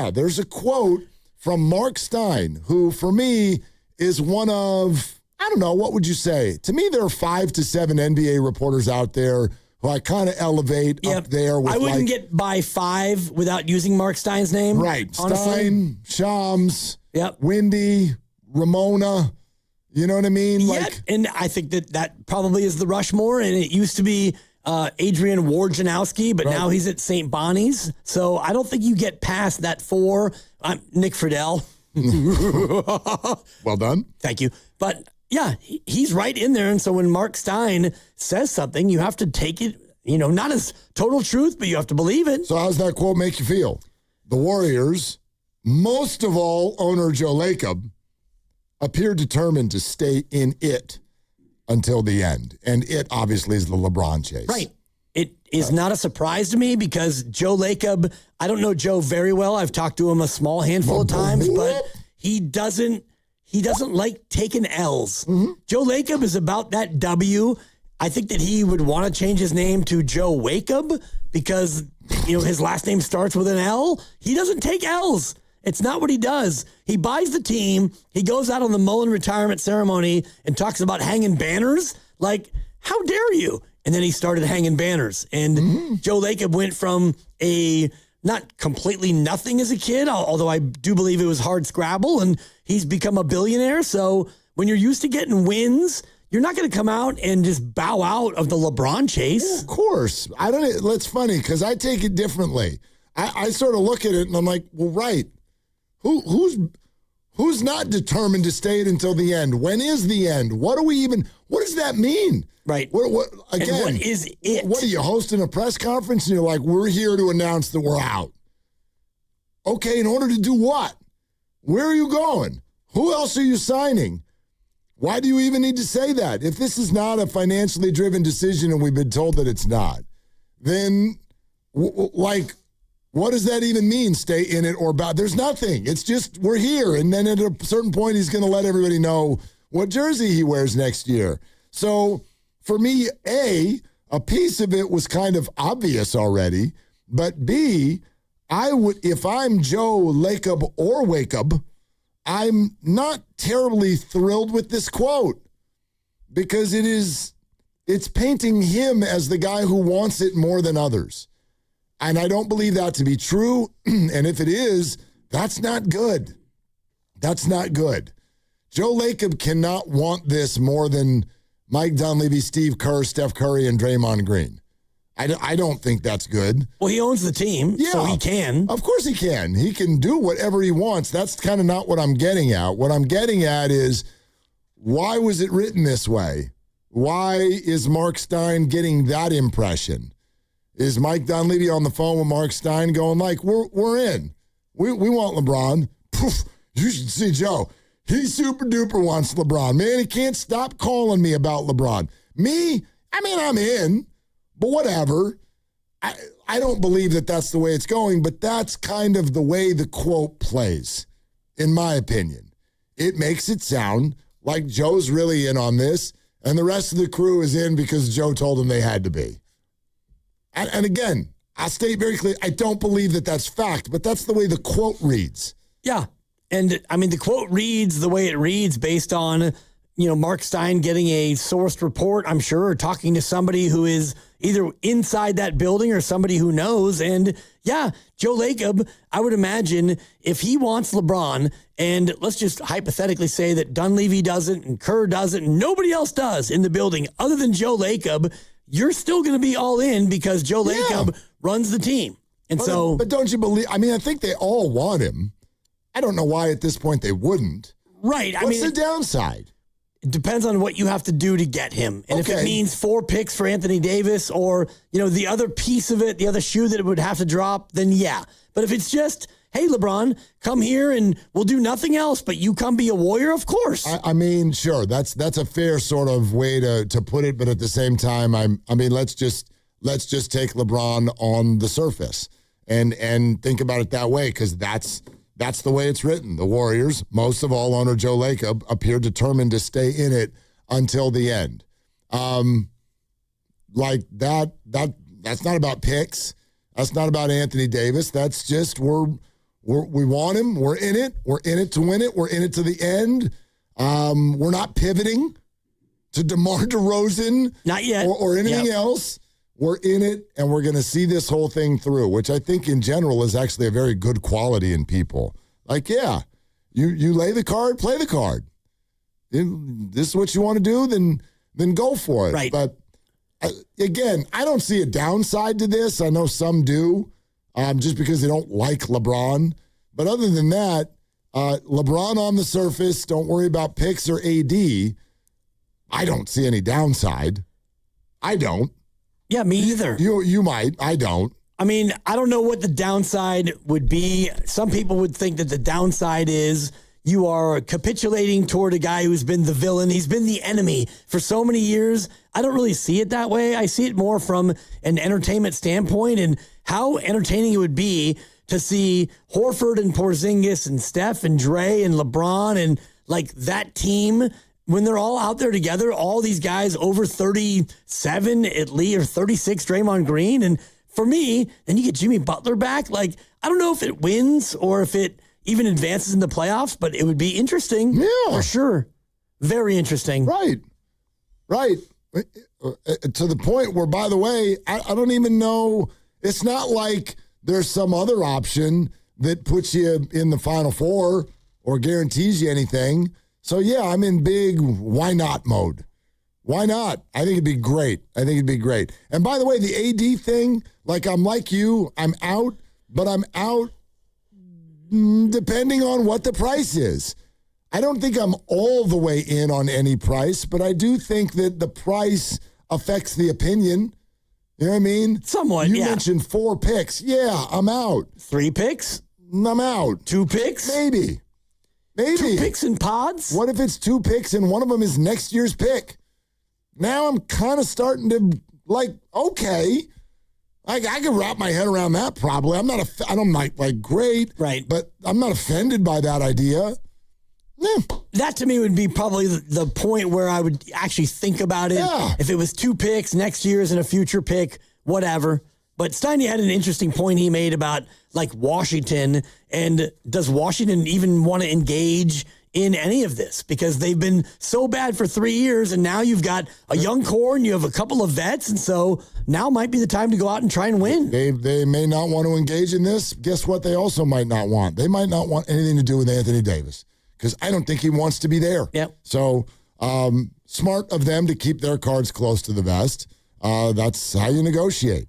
There's a quote from Marc Stein, who for me is one of, I don't know, what would you say? To me, there are 5 to 7 NBA reporters out there who I kind of elevate up there. With I wouldn't get by 5 without using Marc Stein's name. Right. Honestly. Stein, Shams, Yep. Wendy, Ramona. You know what I mean? And I think that probably is the Rushmore, and it used to be Adrian Wojnarowski, but now he's at St. Bonnie's. So I don't think you get past that 4. Nick Friedel. Well done. Thank you. But yeah, he's right in there. And so when Marc Stein says something, you have to take it, not as total truth, but you have to believe it. So how's that quote make you feel? The Warriors, most of all owner Joe Lacob, appear determined to stay in it until the end. And it obviously is the LeBron chase. Right. It is not a surprise to me because Joe Lacob, I don't know Joe very well. I've talked to him a small handful of times, but he doesn't like taking L's. Mm-hmm. Joe Lacob is about that W. I think that he would want to change his name to Joe Lacob because, his last name starts with an L. He doesn't take L's. It's not what he does. He buys the team. He goes out on the Mullen retirement ceremony and talks about hanging banners. Like, how dare you? And then he started hanging banners. And Joe Lacob went from a not completely nothing as a kid, although I do believe it was hard scrabble, and he's become a billionaire. So when you're used to getting wins, you're not going to come out and just bow out of the LeBron chase. Yeah, of course. It's funny because I take it differently. I sort of look at it and I'm like, well, right. Who's not determined to stay it until the end? When is the end? What does that mean? Right. What again? And what is it? What are you hosting a press conference and you're like, we're here to announce that we're out? Okay, in order to do what? Where are you going? Who else are you signing? Why do you even need to say that? If this is not a financially driven decision and we've been told that it's not, then what does that even mean, stay in it or about? There's nothing. It's just we're here. And then at a certain point, he's going to let everybody know what jersey he wears next year. So for me, A, a piece of it was kind of obvious already. But B, if I'm Joe Lacob or Lacob, I'm not terribly thrilled with this quote because it's painting him as the guy who wants it more than others. And I don't believe that to be true. And if it is, that's not good. That's not good. Joe Lacob cannot want this more than Mike Dunleavy, Steve Kerr, Steph Curry, and Draymond Green. I don't think that's good. Well, he owns the team, so he can. Of course he can. He can do whatever he wants. That's kind of not what I'm getting at. What I'm getting at is, why was it written this way? Why is Marc Stein getting that impression? Is Mike Dunleavy on the phone with Marc Stein going like, we're in. We want LeBron. Poof, you should see Joe. He super duper wants LeBron. Man, he can't stop calling me about LeBron. Me, I'm in, but whatever. I don't believe that that's the way it's going, but that's kind of the way the quote plays, in my opinion. It makes it sound like Joe's really in on this, and the rest of the crew is in because Joe told them they had to be. And again, I state very clearly, I don't believe that that's fact, but that's the way the quote reads. Yeah. And the quote reads the way it reads based on, Marc Stein getting a sourced report, I'm sure, or talking to somebody who is either inside that building or somebody who knows. And yeah, Joe Lacob, I would imagine if he wants LeBron, and let's just hypothetically say that Dunleavy doesn't and Kerr doesn't and nobody else does in the building other than Joe Lacob, you're still going to be all in because Joe Lacob runs the team. But don't you believe, I think they all want him. I don't know why at this point they wouldn't. Right. What's the downside? It depends on what you have to do to get him. And if it means 4 picks for Anthony Davis or, the other piece of it, the other shoe that it would have to drop, then yeah. But if it's just, hey, LeBron, come here and we'll do nothing else, but you come be a Warrior, of course. Sure. That's a fair sort of way to put it. But at the same time, let's just take LeBron on the surface and think about it that way because that's the way it's written. The Warriors, most of all owner Joe Lacob, appear determined to stay in it until the end. That's not about picks. That's not about Anthony Davis. That's just we're We want him. We're in it. We're in it to win it. We're in it to the end. We're not pivoting to DeMar DeRozan. Not yet. Or anything else. We're in it, and we're going to see this whole thing through, which I think in general is actually a very good quality in people. Like, yeah, you lay the card, play the card. If this is what you want to do, then go for it. Right. But again, I don't see a downside to this. I know some do, just because they don't like LeBron. But other than that, LeBron on the surface, don't worry about picks or AD. I don't see any downside. I don't. Yeah, me either. You might. I don't. I mean, I don't know what the downside would be. Some people would think that the downside is you are capitulating toward a guy who's been the villain. He's been the enemy for so many years. I don't really see it that way. I see it more from an entertainment standpoint and how entertaining it would be to see Horford and Porzingis and Steph and Dre and LeBron and like that team when they're all out there together, all these guys over 37 at least or 36, Draymond Green. And for me, then you get Jimmy Butler back. Like, I don't know if it wins or if it even advances in the playoffs, but it would be interesting. Yeah. For sure. Very interesting. Right. To the point where, by the way, I don't even know. It's not like there's some other option that puts you in the Final Four or guarantees you anything. So, yeah, I'm in big why not mode. Why not? I think it'd be great. And by the way, the AD thing, like I'm like you, I'm out, but I'm out depending on what the price is. I don't think I'm all the way in on any price, but I do think that the price affects the opinion. You know what I mean? Somewhat, You mentioned 4 picks. Yeah, I'm out. 3 picks? I'm out. 2 picks? Maybe. 2 picks in pods? What if it's 2 picks and one of them is next year's pick? Now I'm kind of starting to like, okay, I can wrap my head around that probably. I don't like great, right? But I'm not offended by that idea. Yeah. That to me would be probably the point where I would actually think about it. Yeah. If it was 2 picks, next year's and a future pick, whatever. But Steiny had an interesting point he made about like Washington, and does Washington even want to engage in any of this? Because they've been so bad for 3 years, and now you've got a young core and you have a couple of vets, and so now might be the time to go out and try and win. They may not want to engage in this. Guess what? They also might not want. They might not want anything to do with Anthony Davis because I don't think he wants to be there. Yep. So smart of them to keep their cards close to the vest. That's how you negotiate.